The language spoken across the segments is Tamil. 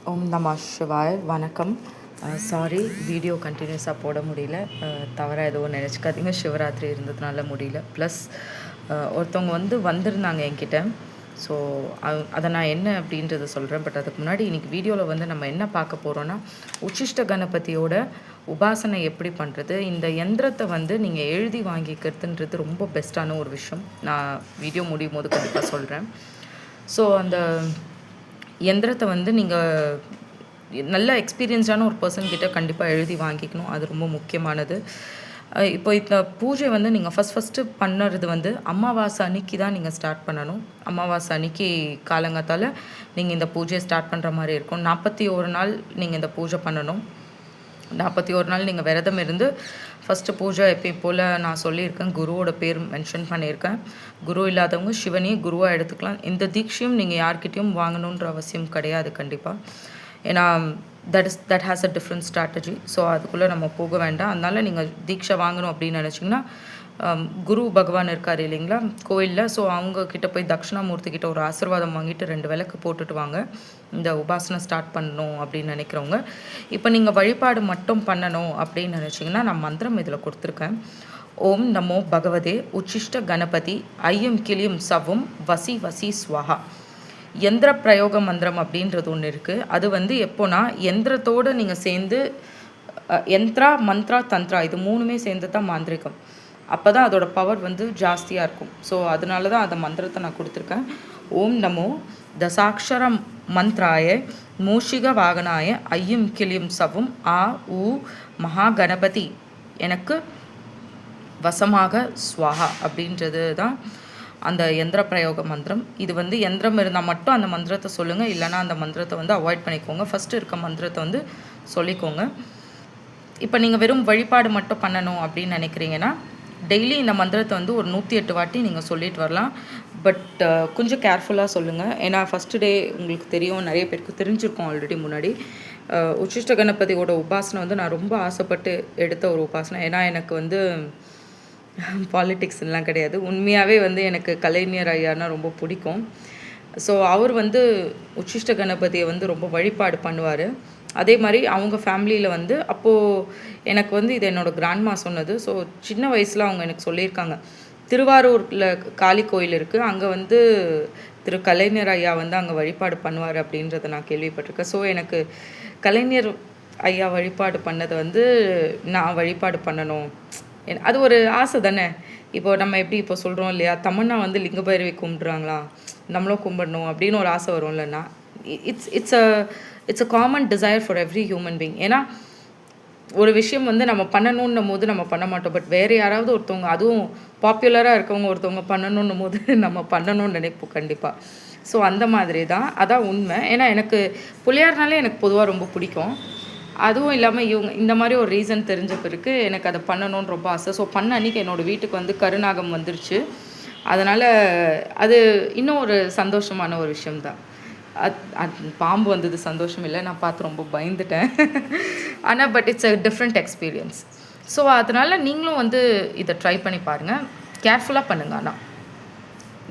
ஓம் நம சிவாய். வணக்கம். சாரி, வீடியோ கண்டினியூஸாக போட முடியல. தவறாக எதுவும் நினச்சிக்காதீங்க. சிவராத்திரி இருந்ததுனால முடியல. ப்ளஸ் ஒருத்தவங்க வந்திருந்தாங்க என்கிட்ட. ஸோ அதை நான் என்ன அப்படின்றத சொல்கிறேன். பட் அதுக்கு முன்னாடி இன்றைக்கி வீடியோவில் நம்ம என்ன பார்க்க போகிறோன்னா, உச்சிஷ்ட கணபதியோட உபாசனை எப்படி பண்ணுறது, இந்த யந்திரத்தை நீங்கள் எழுதி வாங்கிக்கிறதுன்றது ரொம்ப பெஸ்ட்டான ஒரு விஷயம். நான் வீடியோ முடியும் போது கண்டிப்பாக சொல்கிறேன். ஸோ அந்த யந்திரத்தை நீங்கள் நல்ல எக்ஸ்பீரியன்ஸான ஒரு பர்சன்கிட்ட கண்டிப்பாக எழுதி வாங்கிக்கணும். அது ரொம்ப முக்கியமானது. இப்போ இந்த பூஜை நீங்கள் ஃபஸ்ட்டு பண்ணுறது அமாவாசை அன்னைக்கு தான் நீங்கள் ஸ்டார்ட் பண்ணணும். அமாவாசை அன்னைக்கு காலங்காத்தால் நீங்கள் இந்த பூஜையை ஸ்டார்ட் பண்ணுற மாதிரி இருக்கும். 41 நாள் நீங்கள் இந்த பூஜை பண்ணணும். 41 நாள் நீங்கள் விரதம் இருந்து ஃபஸ்ட்டு பூஜை எப்பயும் போல் நான் சொல்லியிருக்கேன். குருவோட பேர் மென்ஷன் பண்ணியிருக்கேன். குரு இல்லாதவங்க சிவனையும் குருவாக எடுத்துக்கலாம். இந்த தீட்சையும் நீங்கள் யார்கிட்டையும் வாங்கணுன்ற அவசியம் கிடையாது கண்டிப்பாக. ஏன்னா that has a different strategy. So அதுக்குள்ளே நம்ம போக வேண்டாம். அதனால் நீங்கள் தீட்சை வாங்கணும் அப்படின்னு நினச்சிங்கன்னா, குரு பகவான் இருக்கார் இல்லைங்களா கோயிலில். ஸோ அவங்கக்கிட்ட போய் தட்சிணாமூர்த்தி கிட்ட ஒரு ஆசீர்வாதம் வாங்கிட்டு 2 விளக்கு போட்டுட்டு வாங்க. இந்த உபாசனை ஸ்டார்ட் பண்ணணும் அப்படின்னு நினைக்கிறவங்க. இப்போ நீங்கள் வழிபாடு மட்டும் பண்ணணும் அப்படின்னு நினச்சிங்கன்னா, நான் மந்திரம் இதில் கொடுத்துருக்கேன். ஓம் நமோ பகவதே உச்சிஷ்ட கணபதி ஐயம் கிளியும் சவும் வசி வசி ஸ்வஹா. யந்திர பிரயோக மந்திரம் அப்படின்றது ஒன்று இருக்குது. அது எப்போனா யந்திரத்தோடு நீங்கள் சேர்ந்து யந்திரா மந்த்ரா தந்த்ரா இது 3மே சேர்ந்து தான் மாந்திரிகம். அப்போ தான் அதோட பவர் ஜாஸ்தியாக இருக்கும். ஸோ அதனால தான் அந்த மந்திரத்தை நான் கொடுத்துருக்கேன். ஓம் நமோ தசாட்சர மந்த்ராய மூஷிக வாகனாய ஐயும் கிளியும் சவும் ஆ ஊ மகா கணபதி எனக்கு வசமாக ஸ்வாஹா அப்படின்றது தான் அந்த யந்திர பிரயோக மந்திரம். இது யந்திரம் இருந்தால் மட்டும் அந்த மந்திரத்தை சொல்லுங்கள். இல்லைனா அந்த மந்திரத்தை அவாய்ட் பண்ணிக்கோங்க. ஃபஸ்ட்டு இருக்க மந்திரத்தை சொல்லிக்கோங்க. இப்போ நீங்கள் வெறும் வழிபாடு மட்டும் பண்ணணும் அப்படின்னு நினைக்கிறீங்கன்னா, டெய்லி இந்த மந்திரத்தை ஒரு 108 வாட்டி நீங்கள் சொல்லிட்டு வரலாம். பட் கொஞ்சம் கேர்ஃபுல்லாக சொல்லுங்கள். ஏன்னா ஃபஸ்ட்டு டே உங்களுக்கு தெரியும், நிறைய பேருக்கு தெரிஞ்சிருக்கும் ஆல்ரெடி முன்னாடி. உச்சிஷ்ட கணபதியோட உபாசனை நான் ரொம்ப ஆசைப்பட்டு எடுத்த ஒரு உபாசனை. ஏன்னா எனக்கு பாலிட்டிக்ஸ்லாம் கிடையாது. உண்மையாகவே எனக்கு கலைஞர் ஐயானா ரொம்ப பிடிக்கும். ஸோ அவர் உச்சிஷ்ட கணபதியை ரொம்ப வழிபாடு பண்ணுவார். அதே மாதிரி அவங்க ஃபேமிலியில் அப்போது எனக்கு இது என்னோடய கிராண்ட்மா சொன்னது. ஸோ சின்ன வயசில் அவங்க எனக்கு சொல்லியிருக்காங்க. திருவாரூரில் காளி கோயில் இருக்குது. அங்கே திரு கலைஞர் ஐயா அங்கே வழிபாடு பண்ணுவார் அப்படின்றத நான் கேள்விப்பட்டிருக்கேன். ஸோ எனக்கு கலைஞர் ஐயா வழிபாடு பண்ணதை நான் வழிபாடு பண்ணணும். அது ஒரு ஆசை தானே. இப்போ நம்ம எப்படி இப்போ சொல்கிறோம் இல்லையா, தமன்னா லிங்க பைரவி கும்பிட்றாங்களா, நம்மளும் கும்பிடணும் அப்படின்னு ஒரு ஆசை வரும் இல்லைன்னா. It's a common desire for every human being. ஏன்னா ஒரு விஷயம் நம்ம பண்ணணுன்னும் போது நம்ம பண்ண மாட்டோம். பட் வேறு யாராவது ஒருத்தவங்க, அதுவும் பாப்புலராக இருக்கவங்க ஒருத்தவங்க பண்ணணுன்னும் போது நம்ம பண்ணணும்னு நினைப்போம் கண்டிப்பாக. ஸோ அந்த மாதிரி தான், அதான் உண்மை. ஏன்னா எனக்கு புள்ளியார்னாலே எனக்கு பொதுவாக ரொம்ப பிடிக்கும். அதுவும் இல்லாமல் இவங்க இந்த மாதிரி ஒரு ரீசன் தெரிஞ்ச பிறகு எனக்கு அதை பண்ணணுன்னு ரொம்ப ஆசை. ஸோ பண்ண அன்றைக்கி என்னோடய வீட்டுக்கு கருநாகம் வந்துருச்சு. அதனால் அது இன்னும் ஒரு சந்தோஷமான ஒரு விஷயம்தான். பாம்பு வந்தது சந்தோஷம் இல்லை, நான் பார்த்து ரொம்ப பயந்துட்டேன். ஆனால் but it's a different experience. So அதனால் நீங்களும் இதை ட்ரை பண்ணி பாருங்கள். கேர்ஃபுல்லாக பண்ணுங்கள். ஆனால்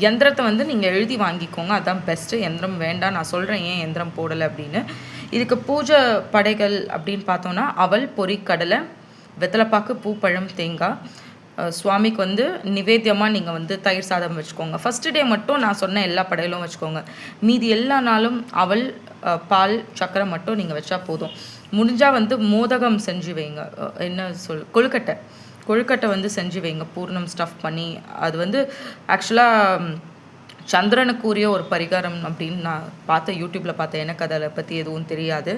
யந்திரத்தை நீங்கள் எழுதி வாங்கிக்கோங்க. அதுதான் பெஸ்ட்டு. யந்திரம் வேண்டாம். நான் சொல்கிறேன் ஏன் யந்திரம் போடலை அப்படின்னு. இதுக்கு பூஜை படைகள் அப்படின்னு பார்த்தோன்னா, அவல், பொரி, கடலை, வெத்தலைப்பாக்கு, பூ, பழம், தேங்காய். சுவாமிக்கு நிவேத்தியமாக நீங்கள் தயிர் சாதம் வச்சுக்கோங்க. ஃபஸ்ட்டு டே மட்டும் நான் சொன்ன எல்லா படையிலும் வச்சுக்கோங்க. மீதி எல்லா நாளும் அவல், பால், சக்கரை மட்டும் நீங்கள் வச்சா போதும். முடிஞ்சால் மோதகம் செஞ்சு வைங்க. என்ன கொழுக்கட்டை செஞ்சு வைங்க. பூர்ணம் ஸ்டஃப் பண்ணி. அது ஆக்சுவலாக சந்திரனுக்குரிய ஒரு பரிகாரம் அப்படின்னு நான் பார்த்தேன், யூடியூப்பில் பார்த்தேன். எனக்கு அதை பற்றி எதுவும் தெரியாது.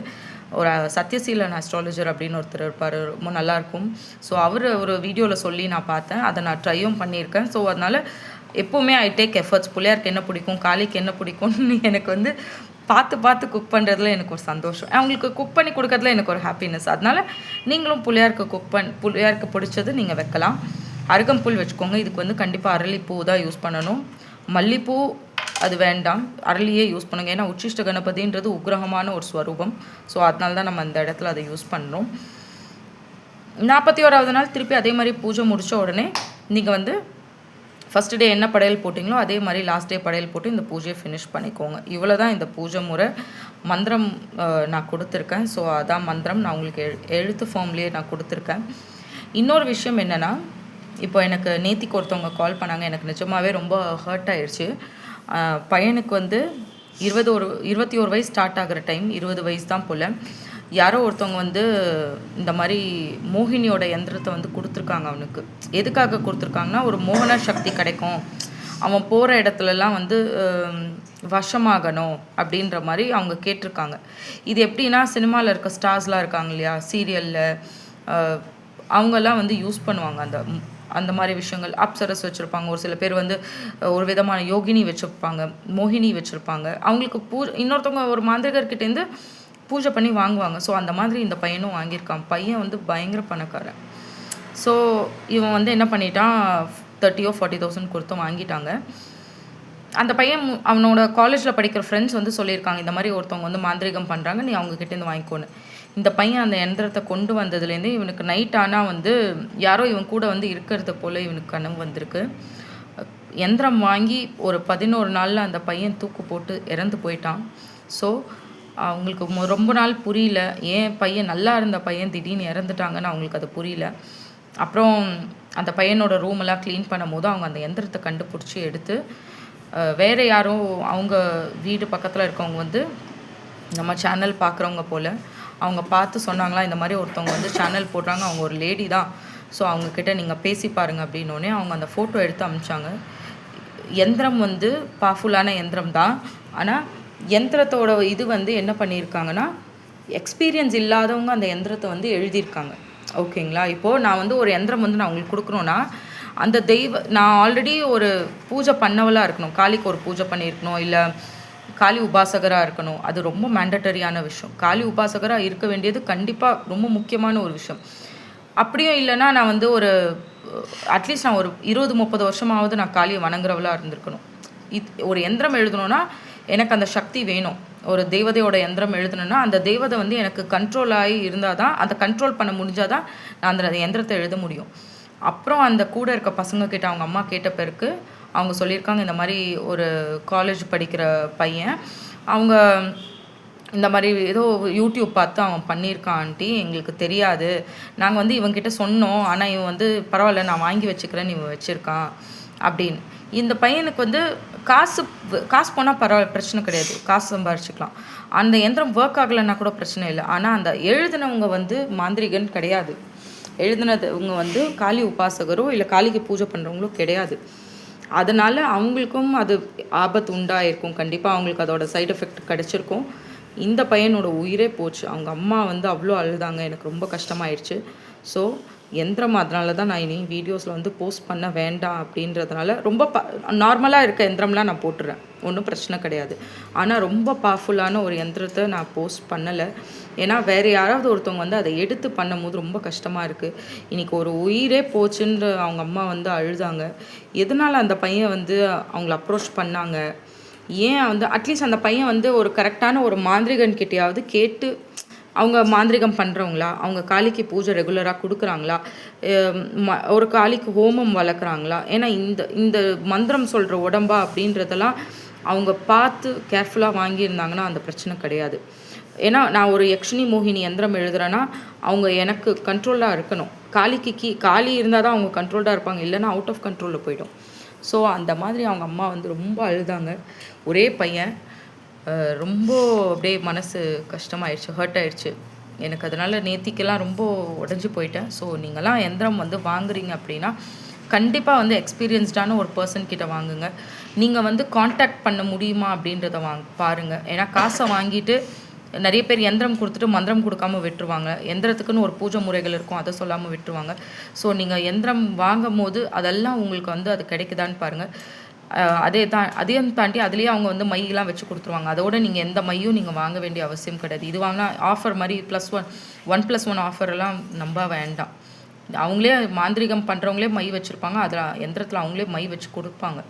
ஒரு சத்யசீலன் அஸ்ட்ராலஜர் அப்படின்னு ஒருத்தர் இருப்பார், ரொம்ப நல்லாயிருக்கும். ஸோ அவர் ஒரு வீடியோவில் சொல்லி நான் பார்த்தேன். அதை நான் ட்ரையும் பண்ணியிருக்கேன். ஸோ அதனால் எப்போவுமே ஐ டேக் எஃபர்ட்ஸ். பிள்ளையாருக்கு என்ன பிடிக்கும், காளிக்கு என்ன பிடிக்கும்னு எனக்கு பார்த்து குக் பண்ணுறதுல எனக்கு ஒரு சந்தோஷம். அவங்களுக்கு குக் பண்ணி கொடுக்கறதுல எனக்கு ஒரு ஹாப்பினஸ். அதனால் நீங்களும் பிள்ளையாருக்கு பிடிச்சது நீங்கள் வைக்கலாம். அருகம்புல் வச்சுக்கோங்க. இதுக்கு கண்டிப்பாக அரளிப்பூ தான் யூஸ் பண்ணணும். மல்லிப்பூ அது வேண்டாம், அரளியே யூஸ் பண்ணுங்க. ஏன்னா உச்சிஷ்ட கணபதின்றது உக்ரகமான ஒரு ஸ்வரூபம். ஸோ அதனால தான் நம்ம அந்த இடத்துல அதை யூஸ் பண்ணுறோம். 41வது நாள் திருப்பி அதே மாதிரி பூஜை முடித்த உடனே நீங்கள் ஃபஸ்ட்டு டே என்ன படையல் போட்டிங்களோ அதே மாதிரி லாஸ்ட் டே படையல் போட்டு இந்த பூஜையை ஃபினிஷ் பண்ணிக்கோங்க. இவ்வளோ தான் இந்த பூஜை முறை. மந்திரம் நான் கொடுத்துருக்கேன். ஸோ அதான் மந்திரம் நான் உங்களுக்கு எழுத்து ஃபார்ம்லேயே நான் கொடுத்துருக்கேன். இன்னொரு விஷயம் என்னென்னா, இப்போ எனக்கு நேத்திக்கு ஒருத்தவங்க கால் பண்ணாங்க. எனக்கு நிஜமாகவே ரொம்ப ஹர்ட் ஆயிடுச்சு. பையனுக்கு வந்து 21 வயசு ஸ்டார்ட் ஆகிற டைம், 20 வயசு தான் போல். யாரோ ஒருத்தவங்க வந்து இந்த மாதிரி மோகினியோட யந்திரத்தை வந்து கொடுத்துருக்காங்க அவனுக்கு. எதுக்காக கொடுத்துருக்காங்கன்னா, ஒரு மோகன சக்தி கிடைக்கும், அவன் போகிற இடத்துலலாம் வந்து வசமாகணும் அப்படின்ற மாதிரி அவங்க கேட்டிருக்காங்க. இது எப்படின்னா, சினிமாவில் இருக்க ஸ்டார்ஸ்லாம் இருக்காங்க இல்லையா, சீரியலில் அவங்கெல்லாம் வந்து யூஸ் பண்ணுவாங்க அந்த மாதிரி விஷயங்கள். அப்சரஸ் வச்சுருப்பாங்க, ஒரு சில பேர் வந்து ஒரு விதமான யோகினி வச்சுருப்பாங்க, மோகினி வச்சுருப்பாங்க. அவங்களுக்கு இன்னொருத்தவங்க ஒரு மாந்திரிகர்கிட்டேருந்து பூஜை பண்ணி வாங்குவாங்க. ஸோ அந்த மாதிரி இந்த பையனும் வாங்கியிருக்கான். பையன் வந்து பயங்கர பணக்காரன். ஸோ இவன் வந்து என்ன பண்ணிட்டான், 30,000 40,000 கொடுத்து வாங்கிட்டாங்க. அந்த பையன் அவனோட காலேஜில் படிக்கிற ஃப்ரெண்ட்ஸ் வந்து சொல்லியிருக்காங்க, இந்த மாதிரி ஒருத்தவங்க வந்து மாந்திரிகம் பண்ணுறாங்க, நீ அவங்கக்கிட்டேருந்து வாங்கிக்கோன்னு. இந்த பையன் அந்த யந்திரத்தை கொண்டு வந்ததுலேருந்து இவனுக்கு நைட் ஆனால் வந்து யாரோ இவன் கூட வந்து இருக்கிறது போல் இவனுக்கு கனவு வந்திருக்கு. யந்திரம் வாங்கி ஒரு 11 நாளில் அந்த பையன் தூக்கு போட்டு இறந்து போயிட்டான். ஸோ அவங்களுக்கு ரொம்ப நாள் புரியல, ஏன் பையன் நல்லா இருந்த பையன் திடீர்னு இறந்துட்டாங்கன்னு அவங்களுக்கு அது புரியல. அப்புறம் அந்த பையனோட ரூமெல்லாம் க்ளீன் பண்ணும் போது அவங்க அந்த யந்திரத்தை கண்டுபிடிச்சி எடுத்து வேறு யாரும் அவங்க வீடு பக்கத்தில் இருக்கவங்க வந்து நம்ம சேனல் பார்க்குறவங்க போல் அவங்க பார்த்து சொன்னாங்களா, இந்த மாதிரி ஒருத்தவங்க வந்து சேனல் போடுறாங்க, அவங்க ஒரு லேடி தான், ஸோ அவங்கக்கிட்ட நீங்கள் பேசி பாருங்கள் அப்படின்னோடனே அவங்க அந்த ஃபோட்டோ எடுத்து அனுப்பிச்சாங்க. யந்திரம் வந்து பவர்ஃபுல்லான யந்திரம் தான். ஆனால் யந்திரத்தோட இது வந்து என்ன பண்ணியிருக்காங்கன்னா, எக்ஸ்பீரியன்ஸ் இல்லாதவங்க அந்த யந்திரத்தை வந்து எழுதியிருக்காங்க. ஓகேங்களா? இப்போது நான் வந்து ஒரு யந்திரம் வந்து நான் உங்களுக்கு கொடுக்குறோன்னா, அந்த நான் ஆல்ரெடி ஒரு பூஜை பண்ணவளாக இருக்கணும், காளிக்கு ஒரு பூஜை பண்ணியிருக்கணும், இல்லை காளி உபாசகராக இருக்கணும். அது ரொம்ப மேண்டட்டரியான விஷயம். காளி உபாசகராக இருக்க வேண்டியது கண்டிப்பாக ரொம்ப முக்கியமான ஒரு விஷயம். அப்படியும் இல்லைன்னா நான் வந்து அட்லீஸ்ட் நான் ஒரு 20-30 வருஷமாவது நான் காளியை வணங்குறவளாக இருந்திருக்கணும். ஒரு யந்திரம் எழுதணுன்னா எனக்கு அந்த சக்தி வேணும். ஒரு தெய்வதையோட யந்திரம் எழுதணுன்னா அந்த தெய்வதை வந்து எனக்கு கண்ட்ரோல் ஆகி இருந்தால் தான், அதை கண்ட்ரோல் பண்ண முடிஞ்சால் தான் நான் அந்த யந்திரத்தை எழுத முடியும். அப்புறம் அந்த கூட இருக்க பசங்கக்கிட்ட அவங்க அம்மா கேட்ட பிறகு அவங்க சொல்லியிருக்காங்க, இந்த மாதிரி ஒரு காலேஜ் படிக்கிற பையன் அவங்க இந்த மாதிரி ஏதோ யூடியூப் பார்த்து அவன் பண்ணியிருக்கான் ஆண்டி, எங்களுக்கு தெரியாது, நாங்கள் வந்து இவன்கிட்ட சொன்னோம், ஆனால் இவன் வந்து பரவாயில்ல நான் வாங்கி வச்சுக்கிறேன்னு இவன் வச்சுருக்கான் அப்படின்னு. இந்த பையனுக்கு வந்து காசு போனால் பரவாயில்ல, பிரச்சனை கிடையாது, காசு சம்பாரிச்சிக்கலாம். அந்த யந்திரம் ஒர்க் ஆகலைன்னா கூட பிரச்சனை இல்லை. ஆனால் அந்த எழுதினவங்க வந்து மாந்திரிகன் கிடையாது. எழுதினவங்க வந்து காளி உபாசகரோ இல்லை காளிக்கு பூஜை பண்ணுறவங்களோ கிடையாது. அதனால் அவங்களுக்கும் அது ஆபத்து உண்டாயிருக்கும். கண்டிப்பாக அவங்களுக்கு அதோட சைடு எஃபெக்ட் கிடச்சிருக்கும். இந்த பையனோட உயிரே போச்சு. அவங்க அம்மா வந்து அவ்வளோ அழுதாங்க, எனக்கு ரொம்ப கஷ்டமாயிடுச்சு. ஸோ யந்திரம் அதனால தான் நான் இனி வீடியோஸில் வந்து போஸ்ட் பண்ண வேண்டாம் அப்படின்றதுனால ரொம்ப நார்மலாக இருக்க யந்திரம்லாம் நான் போட்டுறேன், ஒன்றும் பிரச்சனை கிடையாது. ஆனால் ரொம்ப பவர்ஃபுல்லான ஒரு யந்திரத்தை நான் போஸ்ட் பண்ணலை. ஏன்னா வேறு யாராவது ஒருத்தவங்க வந்து அதை எடுத்து பண்ணும்போது ரொம்ப கஷ்டமாக இருக்குது. இன்றைக்கி ஒரு உயிரே போச்சுன்ற அவங்க அம்மா வந்து அழுதாங்க. எதனால் அந்த பையன் வந்து அவங்கள அப்ரோச் பண்ணாங்க, ஏன் வந்து அட்லீஸ்ட் அந்த பையன் வந்து ஒரு கரெக்டான ஒரு மாந்திரிகன் கிட்டையாவது கேட்டு, அவங்க மாந்திரிகம் பண்ணுறவங்களா, அவங்க காளிக்கு பூஜை ரெகுலராக கொடுக்குறாங்களா, ஒரு காளிக்கு ஹோமம் வளர்க்குறாங்களா, ஏன்னா இந்த மந்திரம் சொல்கிற உடம்பா அப்படின்றதெல்லாம் அவங்க பார்த்து கேர்ஃபுல்லாக வாங்கியிருந்தாங்கன்னா அந்த பிரச்சனை கிடையாது. ஏன்னா நான் ஒரு யக்ஷினி மோகினி யந்திரம் எழுதுகிறேன்னா அவங்க எனக்கு கண்ட்ரோலாக இருக்கணும். காளி இருந்தால் தான் அவங்க கண்ட்ரோல்டாக இருப்பாங்க, இல்லைன்னா அவுட் ஆஃப் கண்ட்ரோலில் போய்டும். ஸோ அந்த மாதிரி அவங்க அம்மா வந்து ரொம்ப அழுதாங்க. ஒரே பையன், ரொம்ப அப்படியே மனசு கஷ்டமாயிடுச்சு, ஹர்ட் ஆயிடுச்சு எனக்கு. அதனால் நேத்திக்கெல்லாம் ரொம்ப உடஞ்சி போயிட்டேன். ஸோ நீங்களாம் யந்திரம் வந்து வாங்குறீங்க அப்படின்னா கண்டிப்பாக வந்து எக்ஸ்பீரியன்ஸ்டான ஒரு பர்சன் கிட்ட வாங்குங்க. நீங்கள் வந்து காண்டாக்ட் பண்ண முடியுமா அப்படின்றத பாருங்கள். ஏன்னா காசை வாங்கிட்டு நிறைய பேர் யந்திரம் கொடுத்துட்டு மந்திரம் கொடுக்காமல் விட்டுருவாங்க. யந்திரத்துக்குன்னு ஒரு பூஜை முறைகள் இருக்கும், அதை சொல்லாமல் விட்டுருவாங்க. ஸோ நீங்கள் யந்திரம் வாங்கும் போது அதெல்லாம் உங்களுக்கு வந்து அது கிடைக்குதான்னு பாருங்கள். அதையும் தாண்டி அதுலேயே அவங்க வந்து மையெல்லாம் வச்சு கொடுத்துருவாங்க. அதோட நீங்கள் எந்த மையும் நீங்கள் வாங்க வேண்டிய அவசியம் கிடையாது. இது வாங்கினா ஆஃபர் மாதிரி +1 ஆஃபரெல்லாம் நம்ப வேண்டாம். அவங்களே மாந்திரிகம் பண்ணுறவங்களே மை வச்சுருப்பாங்க, அதில் யந்திரத்தில் அவங்களே மை வச்சு கொடுப்பாங்க.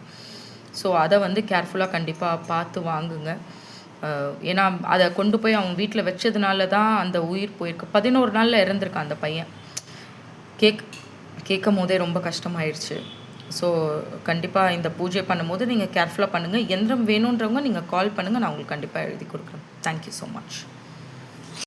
ஸோ அதை வந்து கேர்ஃபுல்லாக கண்டிப்பாக பார்த்து வாங்குங்க. ஏன்னா அதை கொண்டு போய் அவங்க வீட்டில் வச்சதுனால தான் அந்த உயிர் போயிருக்கு. 11 நாளில் இறந்துருக்கான் அந்த பையன். கேட்கும் போதே ரொம்ப கஷ்டமாயிடுச்சு. ஸோ கண்டிப்பாக இந்த பூஜை பண்ணும்போது நீங்கள் கேர்ஃபுல்லாக பண்ணுங்கள். எந்திரம் வேணுன்றவங்க நீங்கள் கால் பண்ணுங்கள். நான் உங்களுக்கு கண்டிப்பாக எழுதி கொடுக்குறேன். Thank you so much.